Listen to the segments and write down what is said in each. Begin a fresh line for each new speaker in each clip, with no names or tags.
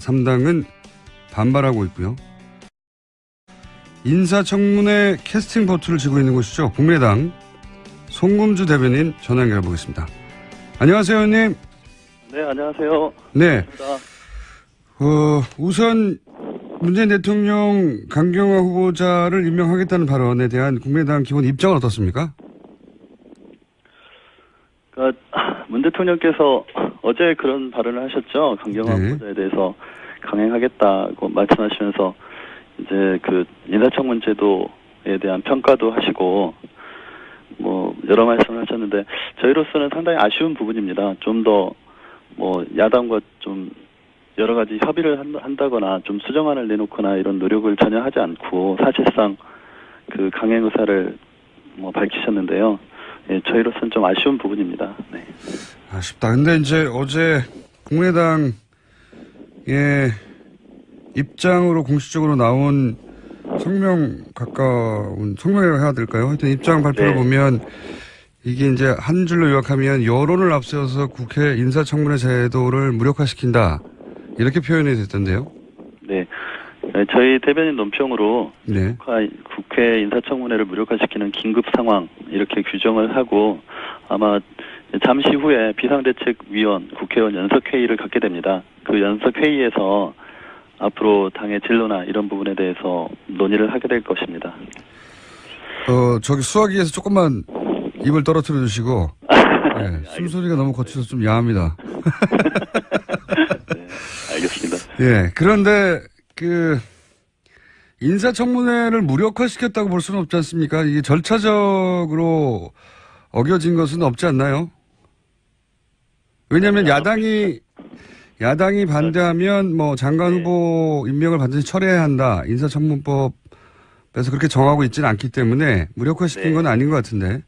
3당은 반발하고 있고요. 인사청문회 캐스팅 보트를 쥐고 있는 곳이죠. 국민의당 송금주 대변인 전화 연결해 보겠습니다. 안녕하세요, 의원님.
네, 안녕하세요.
네. 우선 문재인 대통령 강경화 후보자를 임명하겠다는 발언에 대한 국민의당 기본 입장은 어떻습니까?
문 대통령께서 어제 그런 발언을 하셨죠. 강경화
네.
후보자에 대해서 강행하겠다고 말씀하시면서 이제 그 인사청문 제도에 대한 평가도 하시고 뭐 여러 말씀을 하셨는데 저희로서는 상당히 아쉬운 부분입니다. 좀 더 뭐 야당과 좀 여러 가지 협의를 한다거나 좀 수정안을 내놓거나 이런 노력을 전혀 하지 않고 사실상 그 강행 의사를 뭐 밝히셨는데요. 예, 저희로서는 좀 아쉬운 부분입니다. 네.
아쉽다. 근데 이제 어제 국민의당의 입장으로 공식적으로 나온 성명이라고 해야 될까요? 하여튼 입장 발표를
네.
보면 이게 이제 한 줄로 요약하면 여론을 앞세워서 국회 인사청문회 제도를 무력화시킨다. 이렇게 표현이 됐던데요.
네. 저희 대변인 논평으로
네.
국회 인사청문회를 무력화시키는 긴급 상황 이렇게 규정을 하고 아마 잠시 후에 비상대책위원 국회의원 연석회의를 갖게 됩니다. 그 연석회의에서 앞으로 당의 진로나 이런 부분에 대해서 논의를 하게 될 것입니다.
저기 수화기에서 조금만 입을 떨어뜨려 주시고 네, 숨소리가 너무 거쳐서 좀 야합니다.
네, 알겠습니다.
예, 그런데 그 인사청문회를 무력화시켰다고 볼 수는 없지 않습니까? 이게 절차적으로 어겨진 것은 없지 않나요? 왜냐하면 야당이 반대하면 뭐 장관 후보 임명을 반드시 철회해야 한다. 인사청문법에서 그렇게 정하고 있지는 않기 때문에 무력화시킨 건 아닌 것 같은데.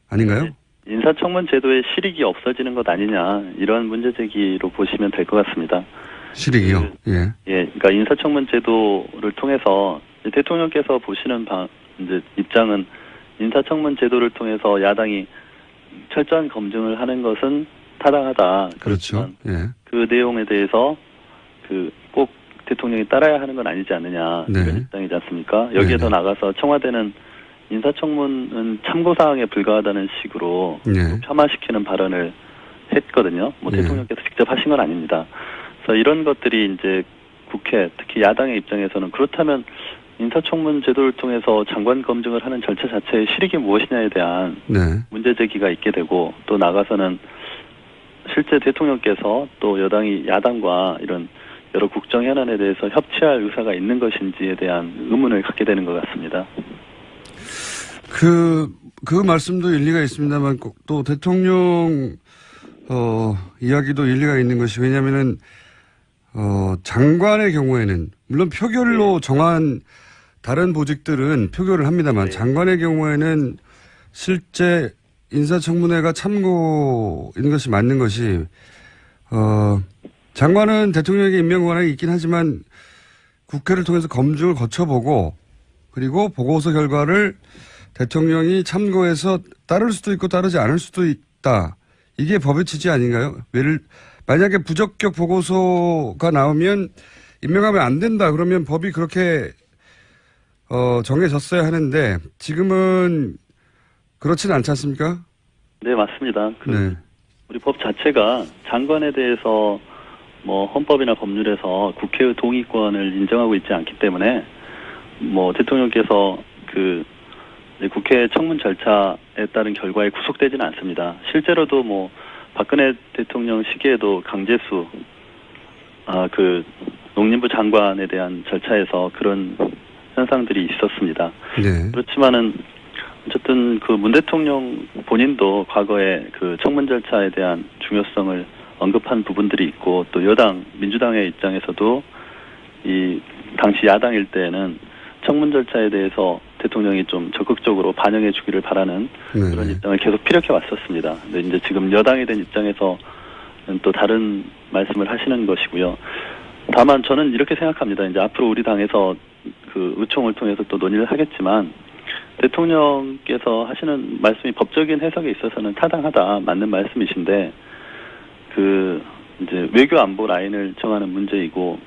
아닌가요?
인사청문 제도의 실익이 없어지는 것 아니냐 이런 문제 제기로 보시면 될 것 같습니다.
실익이요? 예.
그러니까 인사청문 제도를 통해서 대통령께서 보시는 이제 입장은 인사청문 제도를 통해서 야당이 철저한 검증을 하는 것은 타당하다.
그렇죠. 예.
그 내용에 대해서 꼭 대통령이 따라야 하는 건 아니지 않느냐
네.
이런 입장이지 않습니까? 여기에 더 나가서 청와대는 인사청문은 참고사항에 불과하다는 식으로
네.
폄하시키는 발언을 했거든요. 뭐 대통령께서 직접 하신 건 아닙니다. 그래서 이런 것들이 이제 국회, 특히 야당의 입장에서는 그렇다면 인사청문 제도를 통해서 장관 검증을 하는 절차 자체의 실익이 무엇이냐에 대한 문제 제기가 있게 되고 또 나가서는 실제 대통령께서 또 야당과 이런 여러 국정 현안에 대해서 협치할 의사가 있는 것인지에 대한 의문을 갖게 되는 것 같습니다.
그 말씀도 일리가 있습니다만 또 대통령 이야기도 일리가 있는 것이 왜냐하면은 장관의 경우에는 물론 표결로 정한 다른 보직들은 표결을 합니다만 장관의 경우에는 실제 인사청문회가 참고인 것이 맞는 것이 장관은 대통령에게 임명 권한이 있긴 하지만 국회를 통해서 검증을 거쳐보고 그리고 보고서 결과를 대통령이 참고해서 따를 수도 있고 따르지 않을 수도 있다. 이게 법의 취지 아닌가요? 만약에 부적격 보고서가 나오면 임명하면 안 된다. 그러면 법이 그렇게 정해졌어야 하는데 지금은 그렇지는 않지 않습니까?
네, 맞습니다. 우리 법 자체가 장관에 대해서 뭐 헌법이나 법률에서 국회의 동의권을 인정하고 있지 않기 때문에 뭐 대통령께서 국회 청문 절차에 따른 결과에 구속되지는 않습니다. 실제로도 뭐 박근혜 대통령 시기에도 강제수 농림부 장관에 대한 절차에서 그런 현상들이 있었습니다.
네.
그렇지만은 어쨌든 문 대통령 본인도 과거에 청문 절차에 대한 중요성을 언급한 부분들이 있고 또 여당 민주당의 입장에서도 이 당시 야당일 때에는 청문 절차에 대해서 대통령이 좀 적극적으로 반영해 주기를 바라는 그런 입장을 계속 피력해 왔었습니다. 근데 이제 지금 여당이 된 입장에서 또 다른 말씀을 하시는 것이고요. 다만 저는 이렇게 생각합니다. 이제 앞으로 우리 당에서 의총을 통해서 또 논의를 하겠지만 대통령께서 하시는 말씀이 법적인 해석에 있어서는 타당하다, 맞는 말씀이신데 이제 외교 안보 라인을 정하는 문제이고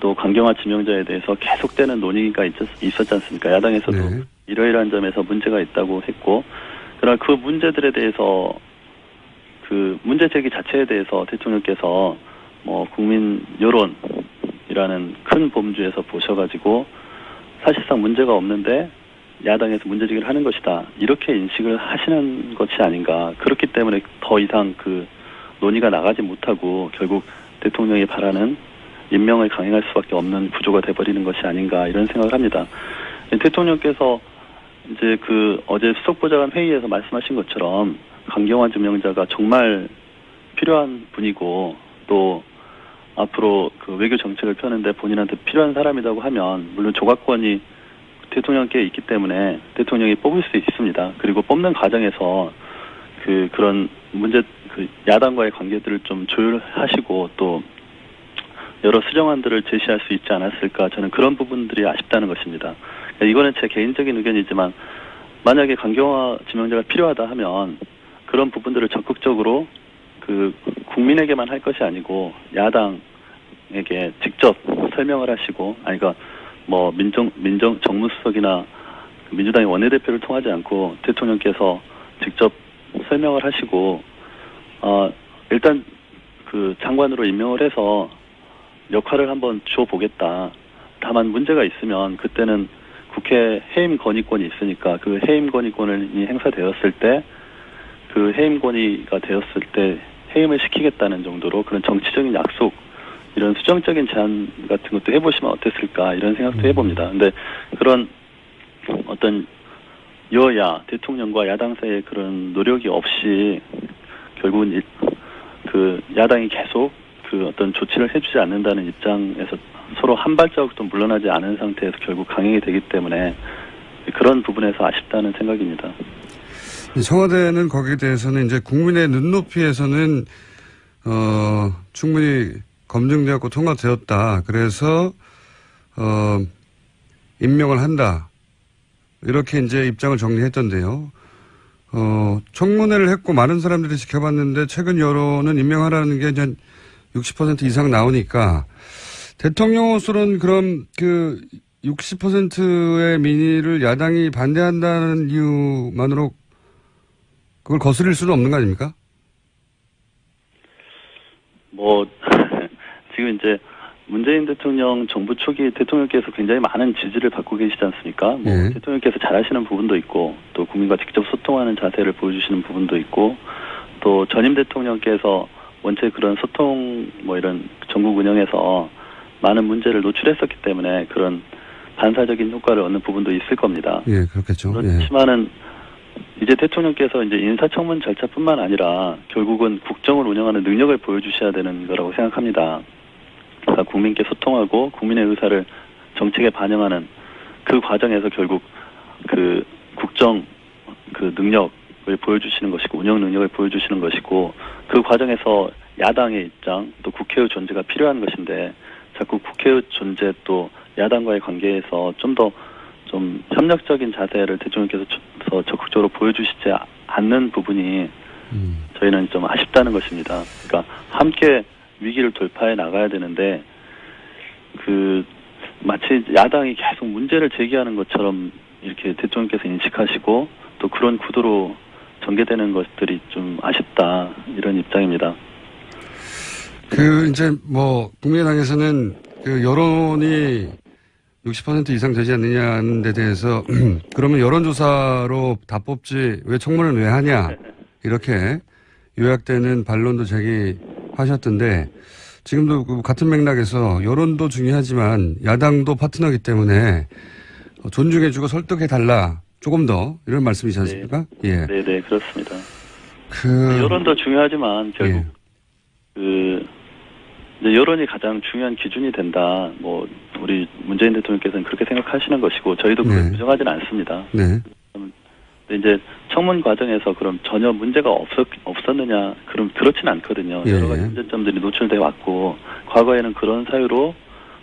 또 강경화 지명자에 대해서 계속되는 논의가 있었지 않습니까? 야당에서도
네.
이러이러한 점에서 문제가 있다고 했고, 그러나 그 문제들에 대해서 그 문제 제기 자체에 대해서 대통령께서 뭐 국민 여론이라는 큰 범주에서 보셔가지고 사실상 문제가 없는데 야당에서 문제 제기를 하는 것이다, 이렇게 인식을 하시는 것이 아닌가. 그렇기 때문에 더 이상 그 논의가 나가지 못하고 결국 대통령이 바라는 임명을 강행할 수밖에 없는 구조가 돼버리는 것이 아닌가, 이런 생각을 합니다. 대통령께서 이제 그 어제 수석보좌관 회의에서 말씀하신 것처럼 강경화 지명자가 정말 필요한 분이고 또 앞으로 그 외교 정책을 펴는데 본인한테 필요한 사람이라고 하면 물론 조각권이 대통령께 있기 때문에 대통령이 뽑을 수 있습니다. 그리고 뽑는 과정에서 그런 문제, 야당과의 관계들을 좀 조율하시고 또 여러 수정안들을 제시할 수 있지 않았을까, 저는 그런 부분들이 아쉽다는 것입니다. 이거는 제 개인적인 의견이지만 만약에 강경화 지명자가 필요하다 하면 그런 부분들을 적극적으로 그 국민에게만 할 것이 아니고 야당에게 직접 설명을 하시고, 그러니까 뭐 정무수석이나 민주당의 원내대표를 통하지 않고 대통령께서 직접 설명을 하시고 일단 그 장관으로 임명을 해서 역할을 한번 줘보겠다. 다만 문제가 있으면 그때는 국회 해임 건의권이 있으니까 그 해임 건의권이 행사되었을 때 그 해임 건의가 되었을 때 해임을 시키겠다는 정도로 그런 정치적인 약속, 이런 수정적인 제안 같은 것도 해보시면 어땠을까, 이런 생각도 해봅니다. 근데 그런 어떤 여야, 대통령과 야당 사이의 그런 노력이 없이 결국은 그 야당이 계속 그 어떤 조치를 해주지 않는다는 입장에서 서로 한 발자국도 물러나지 않은 상태에서 결국 강행이 되기 때문에 그런 부분에서 아쉽다는 생각입니다.
청와대는 거기에 대해서는 이제 국민의 눈높이에서는 충분히 검증되었고 통과되었다. 그래서 임명을 한다. 이렇게 이제 입장을 정리했던데요. 청문회를 했고 많은 사람들이 지켜봤는데 최근 여론은 임명하라는 게 이제 60% 이상 나오니까 대통령으로서는 그럼 그 60%의 민의를 야당이 반대한다는 이유만으로 그걸 거스릴 수는 없는 거 아닙니까?
뭐 지금 이제 문재인 대통령 정부 초기 대통령께서 굉장히 많은 지지를 받고 계시지 않습니까? 뭐
예.
대통령께서 잘하시는 부분도 있고 또 국민과 직접 소통하는 자세를 보여주시는 부분도 있고 또 전임 대통령께서 원체 그런 소통 뭐 이런 전국 운영에서 많은 문제를 노출했었기 때문에 그런 반사적인 효과를 얻는 부분도 있을 겁니다.
예, 그렇겠죠.
그렇지만은 이제 대통령께서 이제 인사청문 절차뿐만 아니라 결국은 국정을 운영하는 능력을 보여주셔야 되는 거라고 생각합니다. 그러니까 국민께 소통하고 국민의 의사를 정책에 반영하는 그 과정에서 결국 그 국정 그 능력을 보여주시는 것이고 운영 능력을 보여주시는 것이고 그 과정에서 야당의 입장 또 국회의 존재가 필요한 것인데 자꾸 국회의 존재 또 야당과의 관계에서 좀 더 좀 협력적인 자세를 대통령께서 적극적으로 보여주시지 않는 부분이 저희는 좀 아쉽다는 것입니다. 그러니까 함께 위기를 돌파해 나가야 되는데 그 마치 야당이 계속 문제를 제기하는 것처럼 이렇게 대통령께서 인식하시고 또 그런 구도로 전개되는 것들이 좀 아쉽다, 이런 입장입니다.
이제 뭐 국민의당에서는 그 여론이 60% 이상 되지 않느냐는 데 대해서 그러면 여론조사로 다 뽑지 왜 청문을 왜 하냐, 이렇게 요약되는 반론도 제기하셨던데 지금도 같은 맥락에서 여론도 중요하지만 야당도 파트너이기 때문에 존중해주고 설득해달라, 조금 더, 이런 말씀이지 않습니까?
네.
예.
네, 그렇습니다. 여론도 중요하지만 결국 이제 여론이 가장 중요한 기준이 된다. 뭐 우리 문재인 대통령께서는 그렇게 생각하시는 것이고 저희도 그걸 부정하지는 않습니다.
네.
근데 이제 청문 과정에서 그럼 전혀 문제가 없었느냐? 그럼 그렇진 않거든요. 여러 가지 문제점들이 노출돼 왔고 과거에는 그런 사유로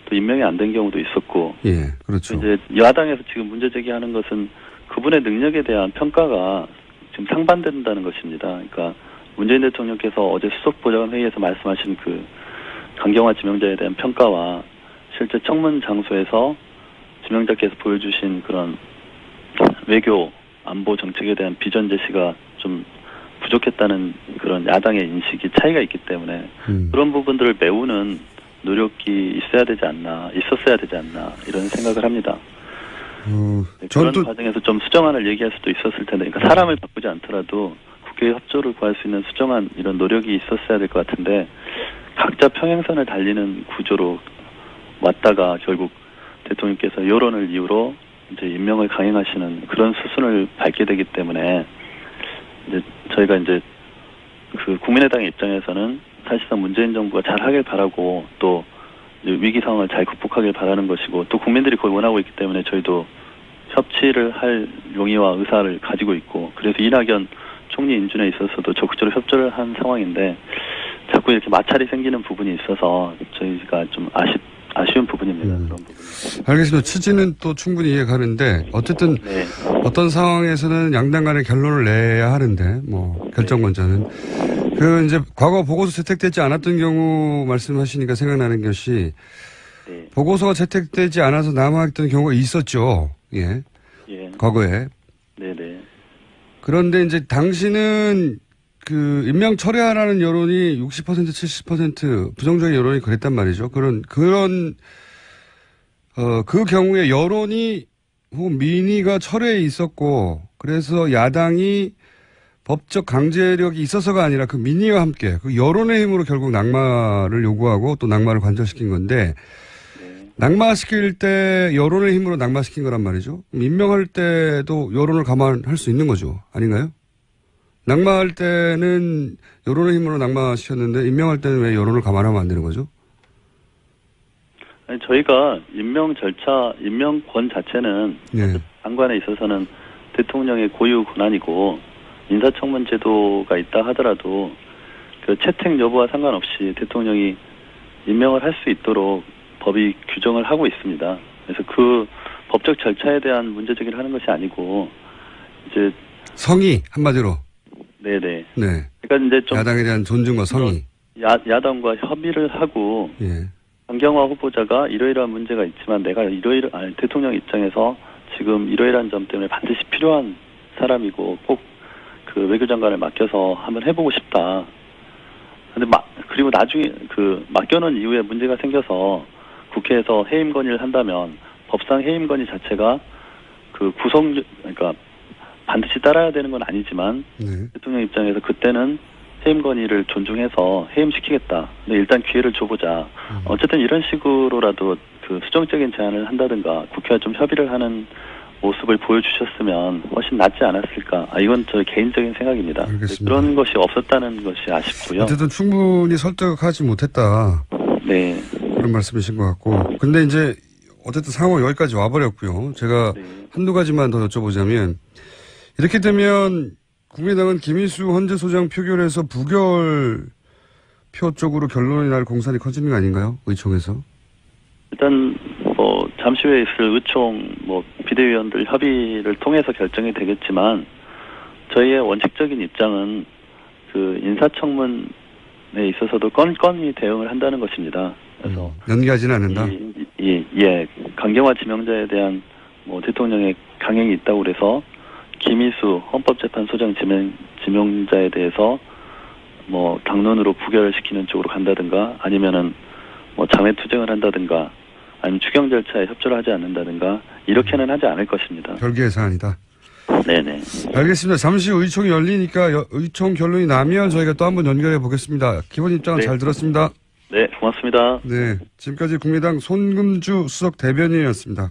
또 임명이 안 된 경우도 있었고.
예, 그렇죠.
이제 야당에서 지금 문제 제기하는 것은 그분의 능력에 대한 평가가 지금 상반된다는 것입니다. 그러니까 문재인 대통령께서 어제 수석보좌관 회의에서 말씀하신 그 강경화 지명자에 대한 평가와 실제 청문 장소에서 지명자께서 보여주신 그런 외교 안보 정책에 대한 비전 제시가 좀 부족했다는 그런 야당의 인식이 차이가 있기 때문에 그런 부분들을 메우는 노력이 있었어야 되지 않나 이런 생각을 합니다. 그런 과정에서 좀 수정안을 얘기할 수도 있었을 텐데, 그러니까 사람을 바꾸지 않더라도 국회의 협조를 구할 수 있는 수정안 이런 노력이 있었어야 될 것 같은데 각자 평행선을 달리는 구조로 왔다가 결국 대통령께서 여론을 이유로 이제 임명을 강행하시는 그런 수순을 밟게 되기 때문에 이제 저희가 이제 그 국민의당의 입장에서는 사실상 문재인 정부가 잘 하길 바라고 또 위기 상황을 잘 극복하길 바라는 것이고 또 국민들이 그걸 원하고 있기 때문에 저희도 협치를 할 용의와 의사를 가지고 있고 그래서 이낙연 총리 인준에 있어서도 적극적으로 협조를 한 상황인데 자꾸 이렇게 마찰이 생기는 부분이 있어서 저희가 좀 아쉬운 부분입니다. 그런 부분.
알겠습니다. 취지는 또 충분히 이해가는데 어쨌든
네.
어떤 상황에서는 양당 간의 결론을 내야 하는데 뭐 결정권자는 그 이제 과거 보고서 채택되지 않았던 경우 말씀하시니까 생각나는 것이
네.
보고서가 채택되지 않아서 남아있던 경우가 있었죠. 예.
예.
과거에.
네네.
그런데 이제 당시는 그 임명 철회하라는 여론이 60% 70% 부정적인 여론이 그랬단 말이죠. 그 경우에 여론이 혹은 민의가 철회에 있었고 그래서 야당이 법적 강제력이 있어서가 아니라 그 민의와 함께 그 여론의 힘으로 결국 낙마를 요구하고 또 낙마를 관철시킨 건데 낙마시킬 때 여론의 힘으로 낙마시킨 거란 말이죠. 임명할 때도 여론을 감안할 수 있는 거죠. 아닌가요? 낙마할 때는 여론의 힘으로 낙마시켰는데 임명할 때는 왜 여론을 감안하면 안 되는 거죠?
아니, 저희가 임명권 자체는
네.
장관에 있어서는 대통령의 고유 권한이고 인사청문 제도가 있다 하더라도 그 채택 여부와 상관없이 대통령이 임명을 할 수 있도록 법이 규정을 하고 있습니다. 그래서 그 법적 절차에 대한 문제 제기를 하는 것이 아니고 이제
성의 한마디로.
네네.
네.
그러니까 이제 좀
야당에 대한 존중과 성의.
야당과 협의를 하고
예.
강경화 후보자가 이러이러한 문제가 있지만 내가 대통령 입장에서 지금 이러이러한 점 때문에 반드시 필요한 사람이고 꼭 그 외교장관을 맡겨서 한번 해보고 싶다. 근데 그리고 나중에 그 맡겨놓은 이후에 문제가 생겨서 국회에서 해임 건의를 한다면 법상 해임 건의 자체가 그 그러니까 반드시 따라야 되는 건 아니지만
네.
대통령 입장에서 그때는 해임 건의를 존중해서 해임시키겠다. 근데 일단 기회를 줘보자. 어쨌든 이런 식으로라도 그 수정적인 제안을 한다든가 국회와 좀 협의를 하는 모습을 보여주셨으면 훨씬 낫지 않았을까. 이건 저 개인적인 생각입니다.
알겠습니다.
그런 것이 없었다는 것이 아쉽고요.
어쨌든 충분히 설득하지 못했다.
네.
그런 말씀이신 것 같고. 근데 이제 어쨌든 상황 여기까지 와버렸고요. 제가
네.
한두 가지만 더 여쭤보자면 이렇게 되면 국민의당은 김희수 헌재 소장 표결에서 부결표 쪽으로 결론이 날 공산이 커지는 거 아닌가요? 의총에서.
일단 잠시 후에 있을 의총 비대위원들 협의를 통해서 결정이 되겠지만 저희의 원칙적인 입장은 그 인사청문에 있어서도 건건히 대응을 한다는 것입니다. 그래서
연기하지는 않는다.
예, 강경화 지명자에 대한 대통령의 강행이 있다고 그래서 김희수 헌법재판소장 지명자에 대해서 당론으로 부결을 시키는 쪽으로 간다든가 아니면은 장외투쟁을 한다든가 아니면 추경 절차에 협조를 하지 않는다든가 이렇게는 하지 않을 것입니다.
별개의 사안이다.
네네.
알겠습니다. 잠시 후 의총이 열리니까 의총 결론이 나면 저희가 또 한번 연결해 보겠습니다. 기본 입장은
네.
잘 들었습니다.
네, 고맙습니다.
네, 지금까지 국민의당 손금주 수석 대변인이었습니다.